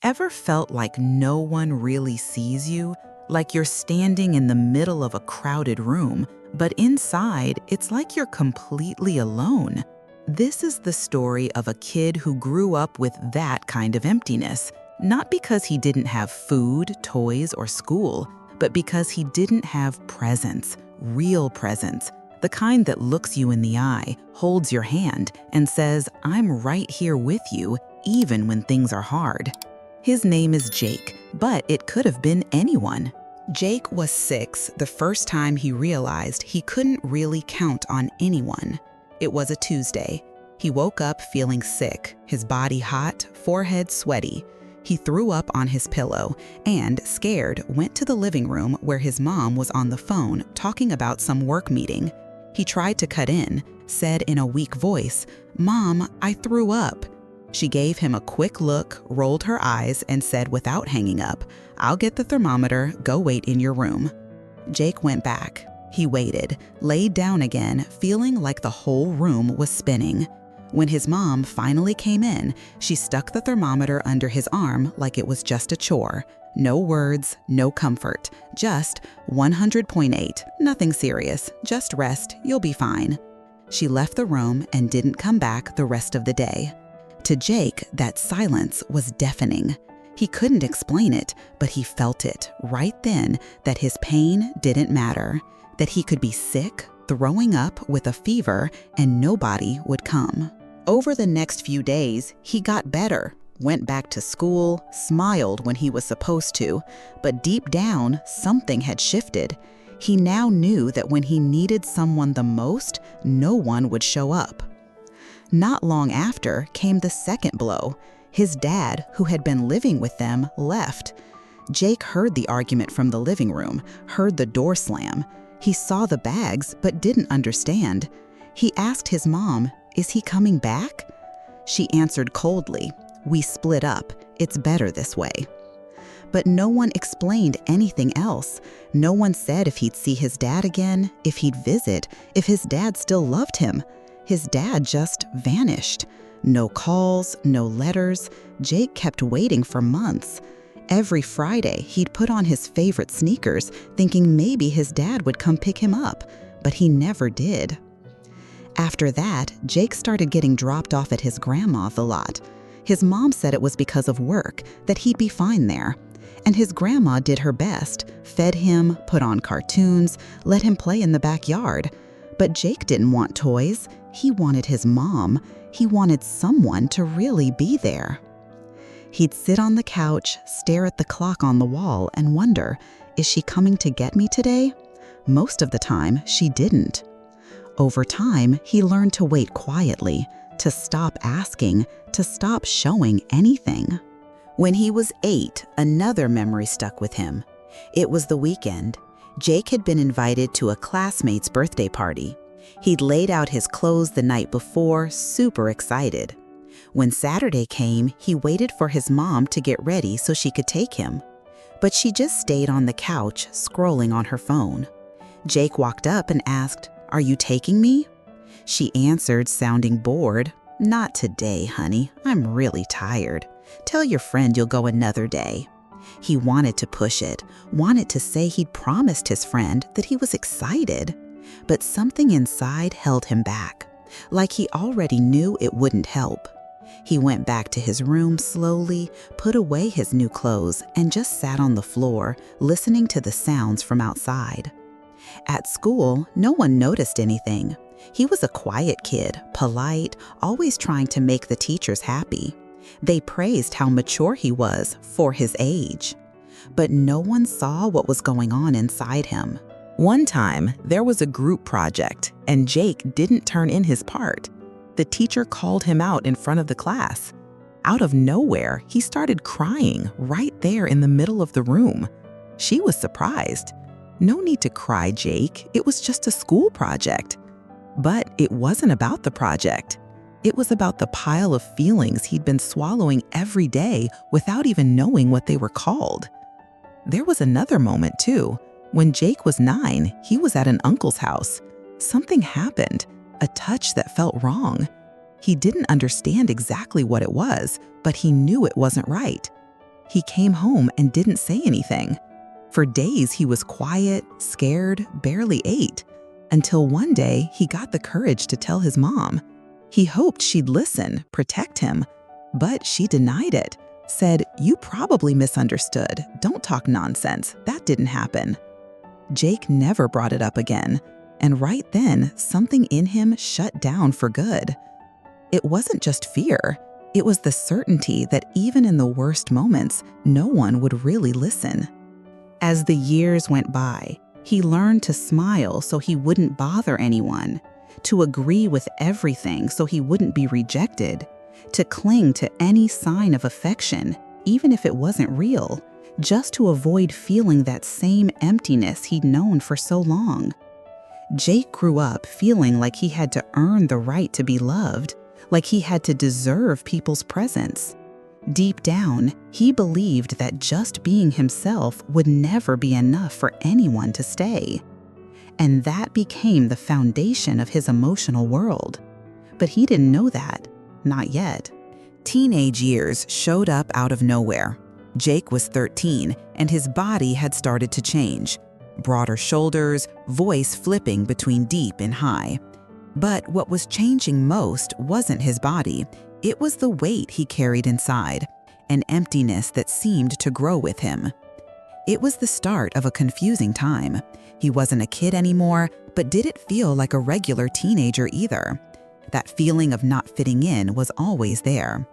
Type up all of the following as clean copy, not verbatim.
Ever felt like no one really sees you? Like you're standing in the middle of a crowded room, but inside, it's like you're completely alone. This is the story of a kid who grew up with that kind of emptiness, not because he didn't have food, toys, or school, but because he didn't have presence, real presence, the kind that looks you in the eye, holds your hand, and says, "I'm right here with you, even when things are hard." His name is Jake, but it could have been anyone. Jake was 6 the first time he realized he couldn't really count on anyone. It was a Tuesday. He woke up feeling sick, his body hot, forehead sweaty. He threw up on his pillow and, scared, went to the living room where his mom was on the phone talking about some work meeting. He tried to cut in, said in a weak voice, "Mom, I threw up." She gave him a quick look, rolled her eyes, and said without hanging up, "I'll get the thermometer, go wait in your room." Jake went back. He waited, laid down again, feeling like the whole room was spinning. When his mom finally came in, she stuck the thermometer under his arm like it was just a chore. No words, no comfort, just 100.8, nothing serious, just rest, you'll be fine. She left the room and didn't come back the rest of the day. To Jake, that silence was deafening. He couldn't explain it, but he felt it right then that his pain didn't matter, that he could be sick, throwing up with a fever, and nobody would come. Over the next few days, he got better, went back to school, smiled when he was supposed to, but deep down, something had shifted. He now knew that when he needed someone the most, no one would show up. Not long after came the second blow. His dad, who had been living with them, left. Jake heard the argument from the living room, heard the door slam. He saw the bags, but didn't understand. He asked his mom, "Is he coming back?" She answered coldly, "We split up. It's better this way." But no one explained anything else. No one said if he'd see his dad again, if he'd visit, if his dad still loved him. His dad just vanished. No calls, no letters. Jake kept waiting for months. Every Friday, he'd put on his favorite sneakers, thinking maybe his dad would come pick him up, but he never did. After that, Jake started getting dropped off at his grandma's a lot. His mom said it was because of work, that he'd be fine there. And his grandma did her best, fed him, put on cartoons, let him play in the backyard. But Jake didn't want toys. He wanted his mom. He wanted someone to really be there. He'd sit on the couch, stare at the clock on the wall, and wonder, is she coming to get me today? Most of the time, she didn't. Over time, he learned to wait quietly, to stop asking, to stop showing anything. When he was 8, another memory stuck with him. It was the weekend. Jake had been invited to a classmate's birthday party. He'd laid out his clothes the night before, super excited. When Saturday came, he waited for his mom to get ready so she could take him. But she just stayed on the couch, scrolling on her phone. Jake walked up and asked, "Are you taking me?" She answered, sounding bored, "Not today, honey. I'm really tired. Tell your friend you'll go another day." He wanted to push it, wanted to say he'd promised his friend that he was excited. But something inside held him back, like he already knew it wouldn't help. He went back to his room slowly, put away his new clothes, and just sat on the floor, listening to the sounds from outside. At school, no one noticed anything. He was a quiet kid, polite, always trying to make the teachers happy. They praised how mature he was for his age. But no one saw what was going on inside him. One time, there was a group project, and Jake didn't turn in his part. The teacher called him out in front of the class. Out of nowhere, he started crying right there in the middle of the room. She was surprised. "No need to cry, Jake. It was just a school project." But it wasn't about the project. It was about the pile of feelings he'd been swallowing every day without even knowing what they were called. There was another moment, too. When Jake was 9, he was at an uncle's house. Something happened, a touch that felt wrong. He didn't understand exactly what it was, but he knew it wasn't right. He came home and didn't say anything. For days, he was quiet, scared, barely ate, until one day he got the courage to tell his mom. He hoped she'd listen, protect him, but she denied it, said, "You probably misunderstood. Don't talk nonsense. That didn't happen." Jake never brought it up again, and right then, something in him shut down for good. It wasn't just fear. It was the certainty that even in the worst moments, no one would really listen. As the years went by, he learned to smile so he wouldn't bother anyone, to agree with everything so he wouldn't be rejected, to cling to any sign of affection, even if it wasn't real, just to avoid feeling that same emptiness he'd known for so long. Jake grew up feeling like he had to earn the right to be loved, like he had to deserve people's presence. Deep down, he believed that just being himself would never be enough for anyone to stay. And that became the foundation of his emotional world. But he didn't know that. Not yet. Teenage years showed up out of nowhere. Jake was 13, and his body had started to change. Broader shoulders, voice flipping between deep and high. But what was changing most wasn't his body. It was the weight he carried inside, an emptiness that seemed to grow with him. It was the start of a confusing time. He wasn't a kid anymore, but didn't feel like a regular teenager either. That feeling of not fitting in was always there.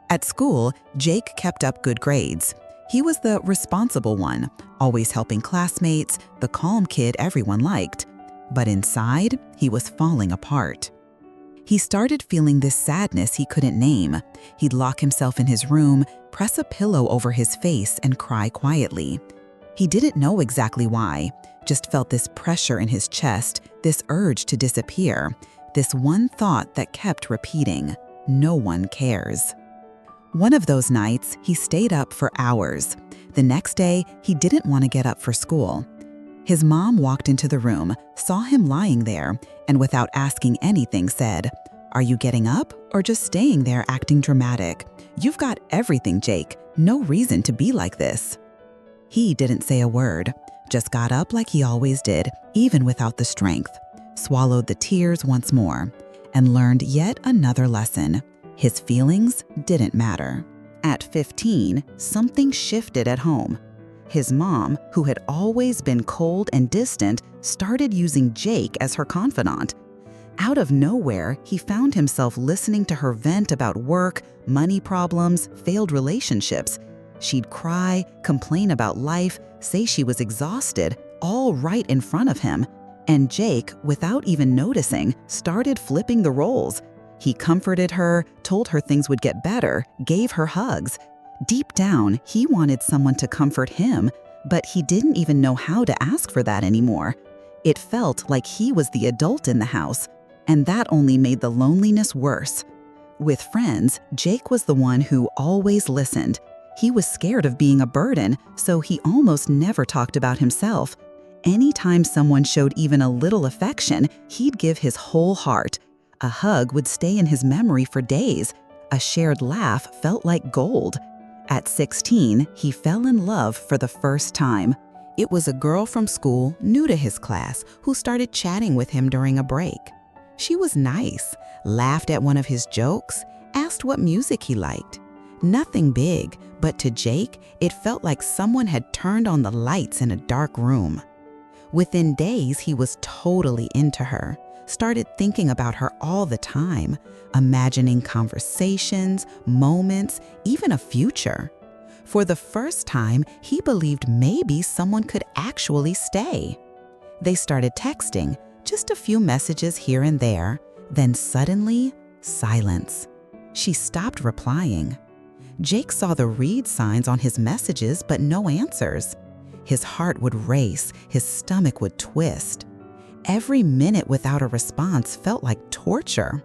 At school, Jake kept up good grades. He was the responsible one, always helping classmates, the calm kid everyone liked. But inside, he was falling apart. He started feeling this sadness he couldn't name. He'd lock himself in his room, press a pillow over his face, and cry quietly. He didn't know exactly why, just felt this pressure in his chest, this urge to disappear, this one thought that kept repeating, "No one cares." One of those nights, he stayed up for hours. The next day, he didn't want to get up for school. His mom walked into the room, saw him lying there, and without asking anything said, "Are you getting up or just staying there acting dramatic? You've got everything, Jake. No reason to be like this." He didn't say a word, just got up like he always did, even without the strength, swallowed the tears once more, and learned yet another lesson. His feelings didn't matter. At 15, something shifted at home. His mom, who had always been cold and distant, started using Jake as her confidant. Out of nowhere, he found himself listening to her vent about work, money problems, failed relationships. She'd cry, complain about life, say she was exhausted, all right in front of him. And Jake, without even noticing, started flipping the roles. He comforted her, told her things would get better, gave her hugs. Deep down, he wanted someone to comfort him, but he didn't even know how to ask for that anymore. It felt like he was the adult in the house, and that only made the loneliness worse. With friends, Jake was the one who always listened. He was scared of being a burden, so he almost never talked about himself. Anytime someone showed even a little affection, he'd give his whole heart. A hug would stay in his memory for days. A shared laugh felt like gold. At 16, he fell in love for the first time. It was a girl from school, new to his class, who started chatting with him during a break. She was nice, laughed at one of his jokes, asked what music he liked. Nothing big, but to Jake, it felt like someone had turned on the lights in a dark room. Within days, he was totally into her, started thinking about her all the time, imagining conversations, moments, even a future. For the first time, he believed maybe someone could actually stay. They started texting, just a few messages here and there, then suddenly, silence. She stopped replying. Jake saw the read signs on his messages, but no answers. His heart would race, his stomach would twist. Every minute without a response felt like torture.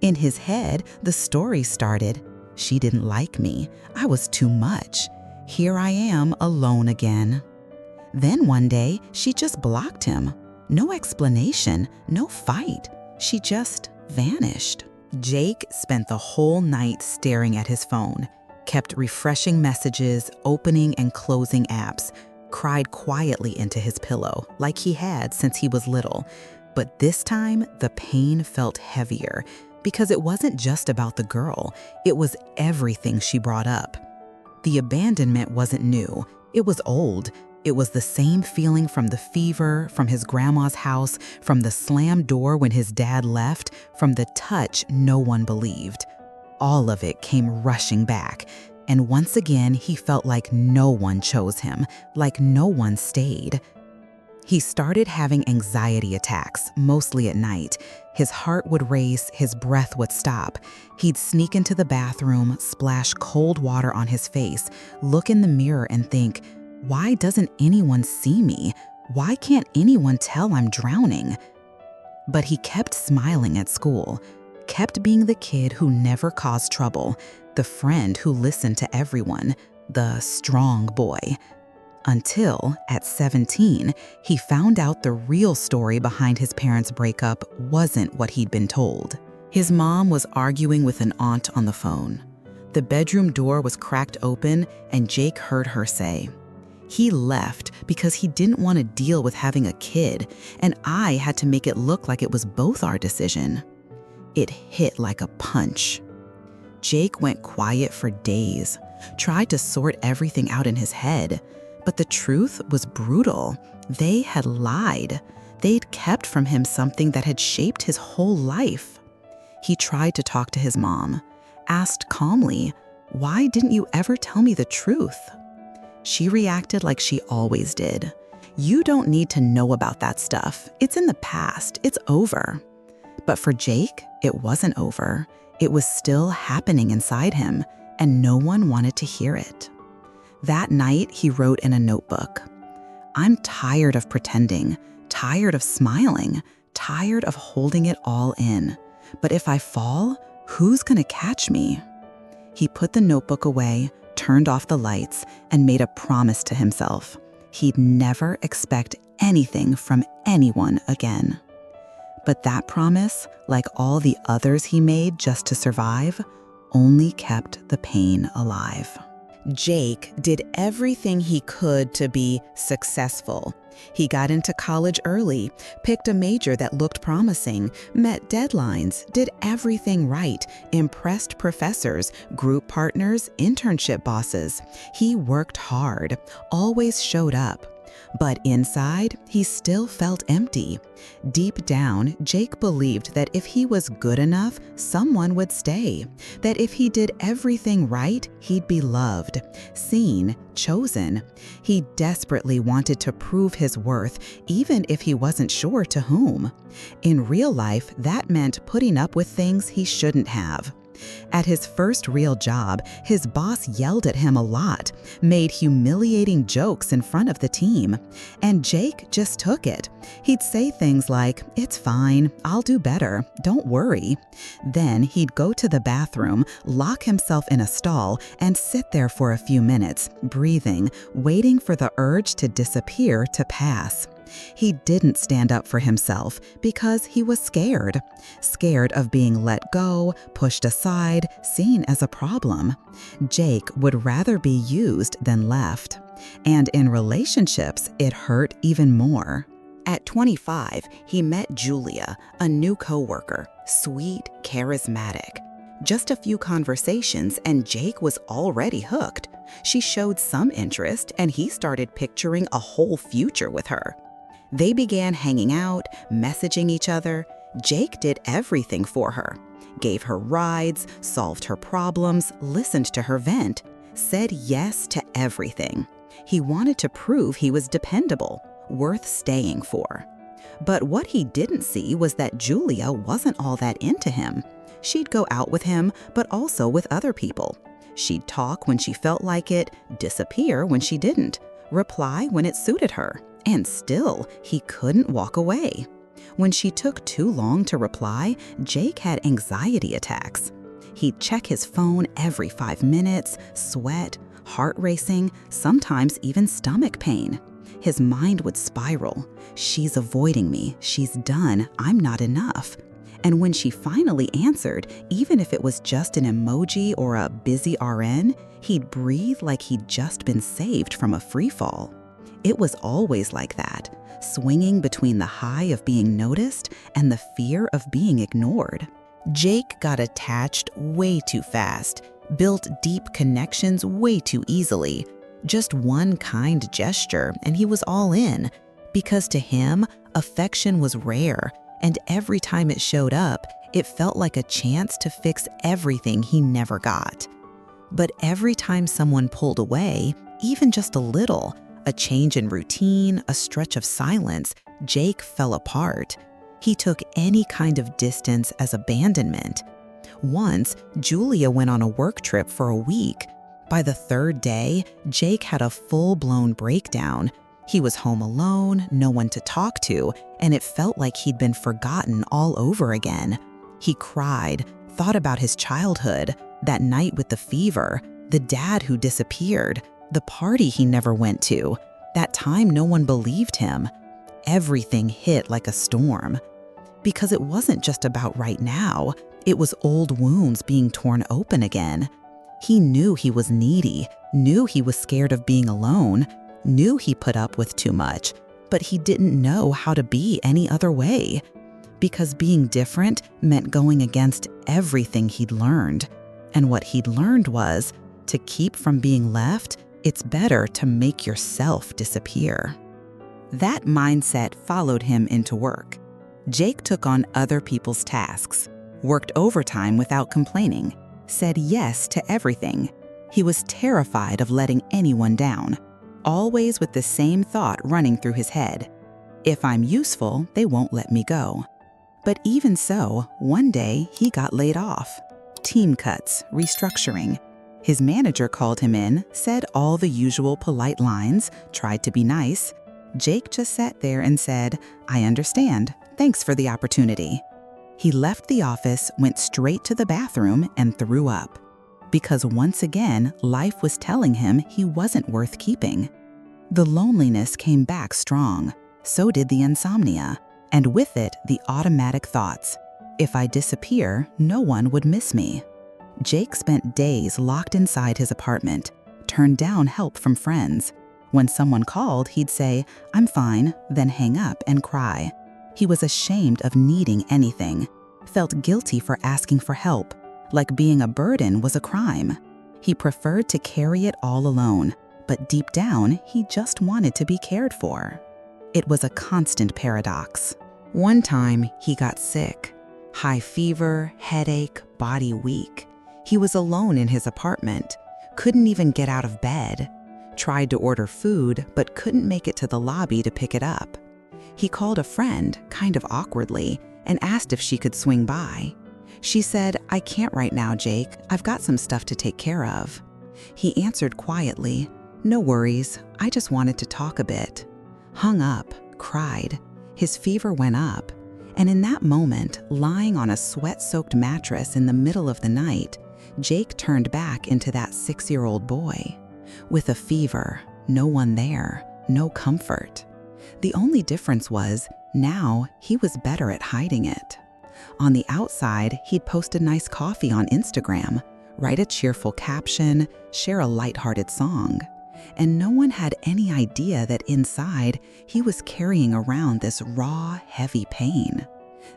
In his head, the story started. She didn't like me. I was too much. Here I am alone again. Then one day, she just blocked him. No explanation, no fight. She just vanished. Jake spent the whole night staring at his phone, kept refreshing messages, opening and closing apps, cried quietly into his pillow, like he had since he was little. But this time, the pain felt heavier, because it wasn't just about the girl, it was everything she brought up. The abandonment wasn't new, it was old. It was the same feeling from the fever, from his grandma's house, from the slammed door when his dad left, from the touch no one believed. All of it came rushing back, and once again he felt like no one chose him, like no one stayed. He started having anxiety attacks, mostly at night. His heart would race, his breath would stop. He'd sneak into the bathroom, splash cold water on his face, look in the mirror and think, "Why doesn't anyone see me? Why can't anyone tell I'm drowning?" But he kept smiling at school, kept being the kid who never caused trouble, the friend who listened to everyone, the strong boy. Until, at 17, he found out the real story behind his parents' breakup wasn't what he'd been told. His mom was arguing with an aunt on the phone. The bedroom door was cracked open, and Jake heard her say, "He left because he didn't want to deal with having a kid, and I had to make it look like it was both our decision." It hit like a punch. Jake went quiet for days, tried to sort everything out in his head. But the truth was brutal. They had lied. They'd kept from him something that had shaped his whole life. He tried to talk to his mom, asked calmly, "Why didn't you ever tell me the truth?" She reacted like she always did. "You don't need to know about that stuff. It's in the past. It's over." But for Jake, it wasn't over. It was still happening inside him, and no one wanted to hear it. That night, he wrote in a notebook, "I'm tired of pretending, tired of smiling, tired of holding it all in. But if I fall, who's gonna catch me?" He put the notebook away, turned off the lights, and made a promise to himself. He'd never expect anything from anyone again. But that promise, like all the others he made just to survive, only kept the pain alive. Jake did everything he could to be successful. He got into college early, picked a major that looked promising, met deadlines, did everything right, impressed professors, group partners, internship bosses. He worked hard, always showed up. But inside, he still felt empty. Deep down, Jake believed that if he was good enough, someone would stay. That if he did everything right, he'd be loved, seen, chosen. He desperately wanted to prove his worth, even if he wasn't sure to whom. In real life, that meant putting up with things he shouldn't have. At his first real job, his boss yelled at him a lot, made humiliating jokes in front of the team, and Jake just took it. He'd say things like, "It's fine, I'll do better, don't worry." Then he'd go to the bathroom, lock himself in a stall, and sit there for a few minutes, breathing, waiting for the urge to disappear to pass. He didn't stand up for himself because he was scared. Scared of being let go, pushed aside, seen as a problem. Jake would rather be used than left. And in relationships, it hurt even more. At 25, he met Julia, a new coworker, sweet, charismatic. Just a few conversations and Jake was already hooked. She showed some interest and he started picturing a whole future with her. They began hanging out, messaging each other. Jake did everything for her. Gave her rides, solved her problems, listened to her vent, said yes to everything. He wanted to prove he was dependable, worth staying for. But what he didn't see was that Julia wasn't all that into him. She'd go out with him, but also with other people. She'd talk when she felt like it, disappear when she didn't, reply when it suited her. And still, he couldn't walk away. When she took too long to reply, Jake had anxiety attacks. He'd check his phone every 5 minutes, sweat, heart racing, sometimes even stomach pain. His mind would spiral. "She's avoiding me. She's done. I'm not enough." And when she finally answered, even if it was just an emoji or a busy RN, he'd breathe like he'd just been saved from a freefall. It was always like that, swinging between the high of being noticed and the fear of being ignored. Jake got attached way too fast, built deep connections way too easily. Just one kind gesture and he was all in, because to him, affection was rare, and every time it showed up, it felt like a chance to fix everything he never got. But every time someone pulled away, even just a little, a change in routine, a stretch of silence, Jake fell apart. He took any kind of distance as abandonment. Once, Julia went on a work trip for a week. By the third day, Jake had a full-blown breakdown. He was home alone, no one to talk to, and it felt like he'd been forgotten all over again. He cried, thought about his childhood, that night with the fever, the dad who disappeared, the party he never went to, that time no one believed him. Everything hit like a storm. Because it wasn't just about right now, it was old wounds being torn open again. He knew he was needy, knew he was scared of being alone, knew he put up with too much, but he didn't know how to be any other way. Because being different meant going against everything he'd learned. And what he'd learned was, to keep from being left, it's better to make yourself disappear. That mindset followed him into work. Jake took on other people's tasks, worked overtime without complaining, said yes to everything. He was terrified of letting anyone down, always with the same thought running through his head. If I'm useful, they won't let me go. But even so, one day he got laid off. Team cuts, restructuring. His manager called him in, said all the usual polite lines, tried to be nice. Jake just sat there and said, "I understand. Thanks for the opportunity." He left the office, went straight to the bathroom, and threw up. Because once again, life was telling him he wasn't worth keeping. The loneliness came back strong. So did the insomnia. And with it, the automatic thoughts. If I disappear, no one would miss me. Jake spent days locked inside his apartment, turned down help from friends. When someone called, he'd say, "I'm fine," then hang up and cry. He was ashamed of needing anything, felt guilty for asking for help, like being a burden was a crime. He preferred to carry it all alone, but deep down, he just wanted to be cared for. It was a constant paradox. One time, he got sick. High fever, headache, body weak. He was alone in his apartment, couldn't even get out of bed. Tried to order food, but couldn't make it to the lobby to pick it up. He called a friend, kind of awkwardly, and asked if she could swing by. She said, "I can't right now, Jake. I've got some stuff to take care of." He answered quietly, "No worries. I just wanted to talk a bit." Hung up, cried. His fever went up. And in that moment, lying on a sweat-soaked mattress in the middle of the night, Jake turned back into that 6-year-old boy. With a fever, no one there, no comfort. The only difference was, now he was better at hiding it. On the outside, he'd post a nice coffee on Instagram, write a cheerful caption, share a lighthearted song. And no one had any idea that inside, he was carrying around this raw, heavy pain.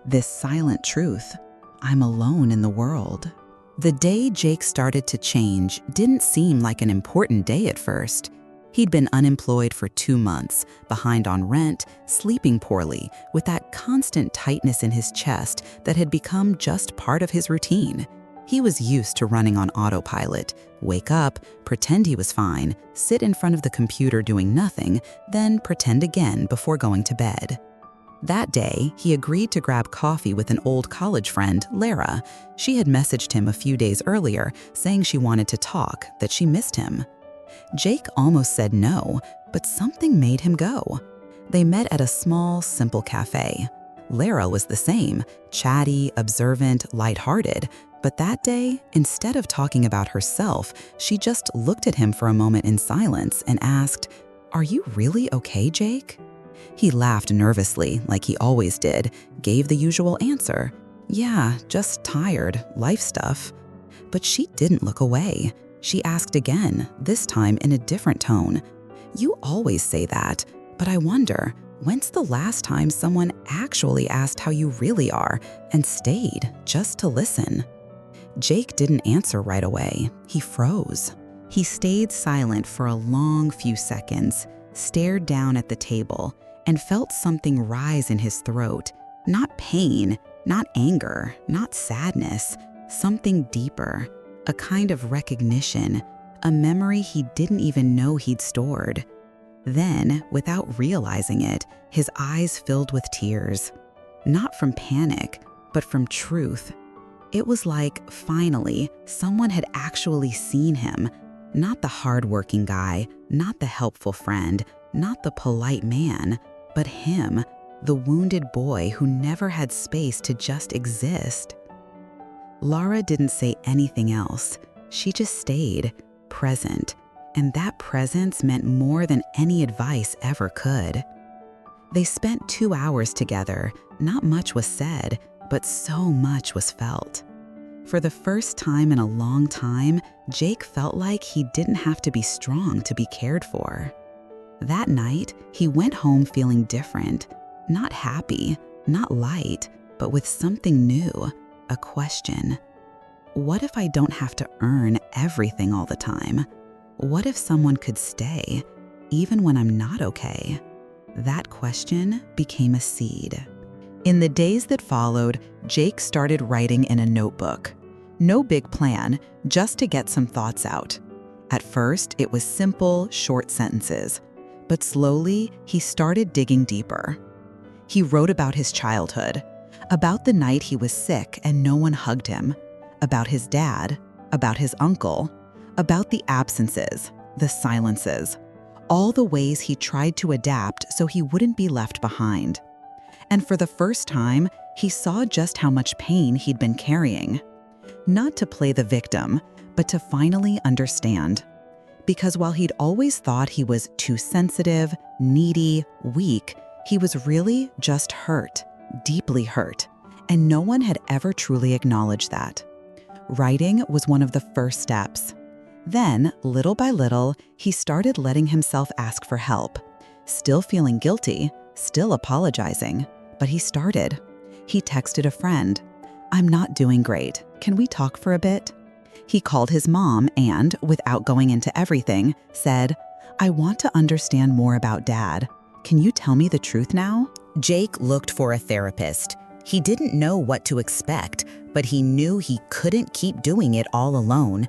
This silent truth: I'm alone in the world. The day Jake started to change didn't seem like an important day at first. He'd been unemployed for 2 months, behind on rent, sleeping poorly, with that constant tightness in his chest that had become just part of his routine. He was used to running on autopilot, wake up, pretend he was fine, sit in front of the computer doing nothing, then pretend again before going to bed. That day, he agreed to grab coffee with an old college friend, Lara. She had messaged him a few days earlier, saying she wanted to talk, that she missed him. Jake almost said no, but something made him go. They met at a small, simple cafe. Lara was the same, chatty, observant, lighthearted, but that day, instead of talking about herself, she just looked at him for a moment in silence and asked, "Are you really okay, Jake?" He laughed nervously, like he always did, gave the usual answer. "Yeah, just tired, life stuff." But she didn't look away. She asked again, this time in a different tone. "You always say that, but I wonder, when's the last time someone actually asked how you really are and stayed just to listen?" Jake didn't answer right away. He froze. He stayed silent for a long few seconds, stared down at the table, and felt something rise in his throat. Not pain, not anger, not sadness, something deeper, a kind of recognition, a memory he didn't even know he'd stored. Then, without realizing it, his eyes filled with tears. Not from panic, but from truth. It was like, finally, someone had actually seen him. Not the hardworking guy, not the helpful friend, not the polite man, but him, the wounded boy who never had space to just exist. Lara didn't say anything else. She just stayed, present, and that presence meant more than any advice ever could. They spent 2 hours together. Not much was said, but so much was felt. For the first time in a long time, Jake felt like he didn't have to be strong to be cared for. That night, he went home feeling different, not happy, not light, but with something new, a question. What if I don't have to earn everything all the time? What if someone could stay, even when I'm not okay? That question became a seed. In the days that followed, Jake started writing in a notebook. No big plan, just to get some thoughts out. At first, it was simple, short sentences. But slowly, he started digging deeper. He wrote about his childhood, about the night he was sick and no one hugged him, about his dad, about his uncle, about the absences, the silences, all the ways he tried to adapt so he wouldn't be left behind. And for the first time, he saw just how much pain he'd been carrying. Not to play the victim, but to finally understand. Because while he'd always thought he was too sensitive, needy, weak, he was really just hurt, deeply hurt, and no one had ever truly acknowledged that. Writing was one of the first steps. Then, little by little, he started letting himself ask for help. Still feeling guilty, still apologizing, but he started. He texted a friend, "I'm not doing great. Can we talk for a bit?" He called his mom and, without going into everything, said, "I want to understand more about Dad. Can you tell me the truth now?" Jake looked for a therapist. He didn't know what to expect, but he knew he couldn't keep doing it all alone.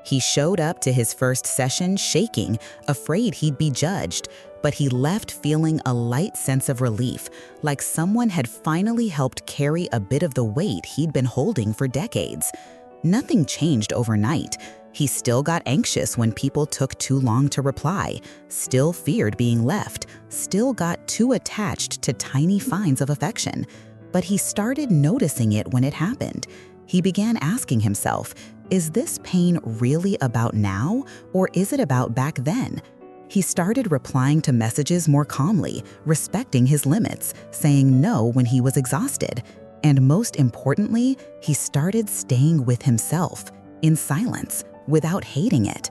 He showed up to his first session shaking, afraid he'd be judged, but he left feeling a light sense of relief, like someone had finally helped carry a bit of the weight he'd been holding for decades. Nothing changed overnight. He still got anxious when people took too long to reply, still feared being left, still got too attached to tiny finds of affection. But he started noticing it when it happened. He began asking himself, is this pain really about now, or is it about back then? He started replying to messages more calmly, respecting his limits, saying no when he was exhausted. And most importantly, he started staying with himself, in silence, without hating it.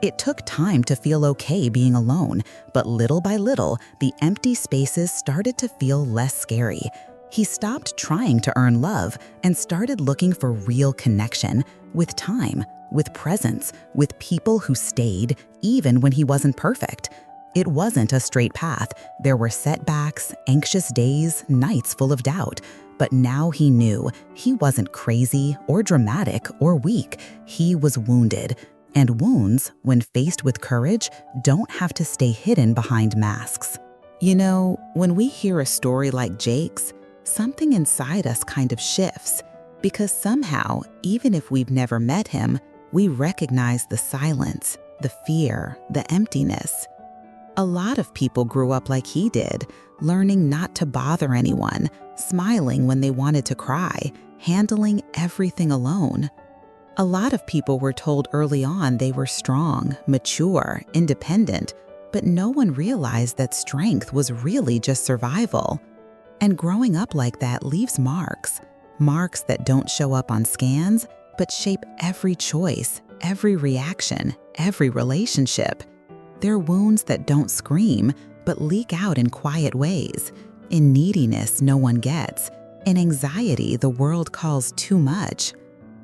It took time to feel okay being alone, but little by little, the empty spaces started to feel less scary. He stopped trying to earn love and started looking for real connection, with time, with presence, with people who stayed, even when he wasn't perfect. It wasn't a straight path. There were setbacks, anxious days, nights full of doubt. But now he knew he wasn't crazy or dramatic or weak. He was wounded. And wounds, when faced with courage, don't have to stay hidden behind masks. You know, when we hear a story like Jake's, something inside us kind of shifts. Because somehow, even if we've never met him, we recognize the silence, the fear, the emptiness. A lot of people grew up like he did, learning not to bother anyone, smiling when they wanted to cry, handling everything alone. A lot of people were told early on they were strong, mature, independent, but no one realized that strength was really just survival. And growing up like that leaves marks. marks that don't show up on scans, but shape every choice, every reaction, every relationship. They're wounds that don't scream, but leak out in quiet ways, in neediness no one gets, in anxiety the world calls too much.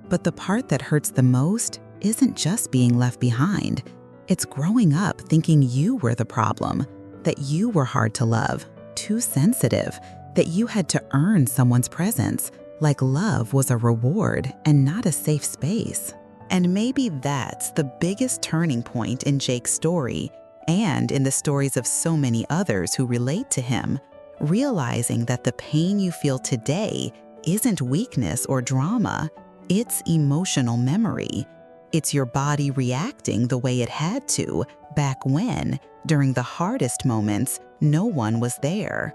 But the part that hurts the most isn't just being left behind. It's growing up thinking you were the problem, that you were hard to love, too sensitive, that you had to earn someone's presence, like love was a reward and not a safe space. And maybe that's the biggest turning point in Jake's story, and in the stories of so many others who relate to him, realizing that the pain you feel today isn't weakness or drama, it's emotional memory. It's your body reacting the way it had to back when, during the hardest moments, no one was there.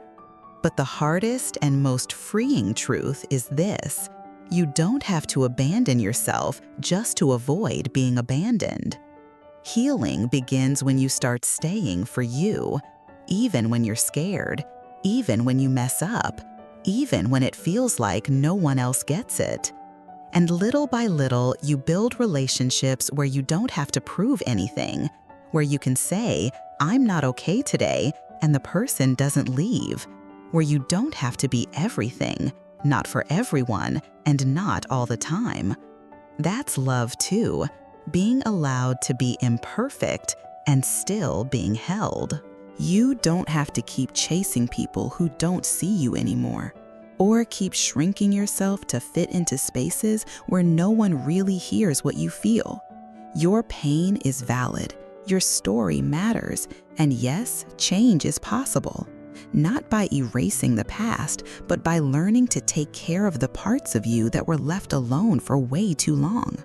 But the hardest and most freeing truth is this: you don't have to abandon yourself just to avoid being abandoned. Healing begins when you start staying for you, even when you're scared, even when you mess up, even when it feels like no one else gets it. And little by little, you build relationships where you don't have to prove anything, where you can say, "I'm not okay today," and the person doesn't leave, where you don't have to be everything, not for everyone, and not all the time. That's love too, being allowed to be imperfect and still being held. You don't have to keep chasing people who don't see you anymore, or keep shrinking yourself to fit into spaces where no one really hears what you feel. Your pain is valid, your story matters, and yes, change is possible. Not by erasing the past, but by learning to take care of the parts of you that were left alone for way too long.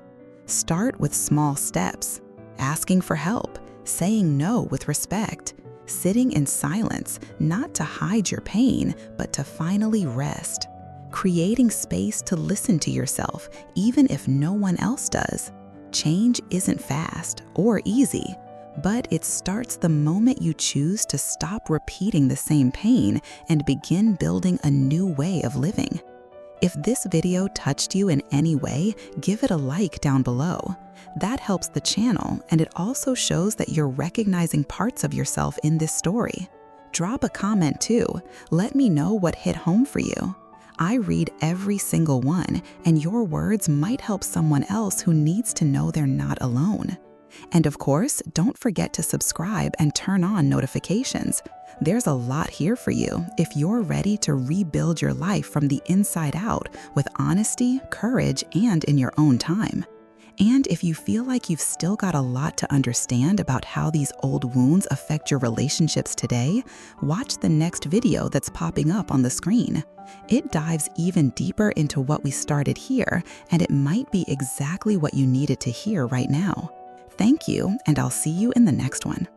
Start with small steps, asking for help, saying no with respect, sitting in silence, not to hide your pain, but to finally rest. Creating space to listen to yourself, even if no one else does. Change isn't fast or easy, but it starts the moment you choose to stop repeating the same pain and begin building a new way of living. If this video touched you in any way, give it a like down below. That helps the channel, and it also shows that you're recognizing parts of yourself in this story. Drop a comment too. Let me know what hit home for you. I read every single one, and your words might help someone else who needs to know they're not alone. And of course, don't forget to subscribe and turn on notifications. There's a lot here for you if you're ready to rebuild your life from the inside out with honesty, courage, and in your own time. And if you feel like you've still got a lot to understand about how these old wounds affect your relationships today, watch the next video that's popping up on the screen. It dives even deeper into what we started here, and it might be exactly what you needed to hear right now. Thank you, and I'll see you in the next one.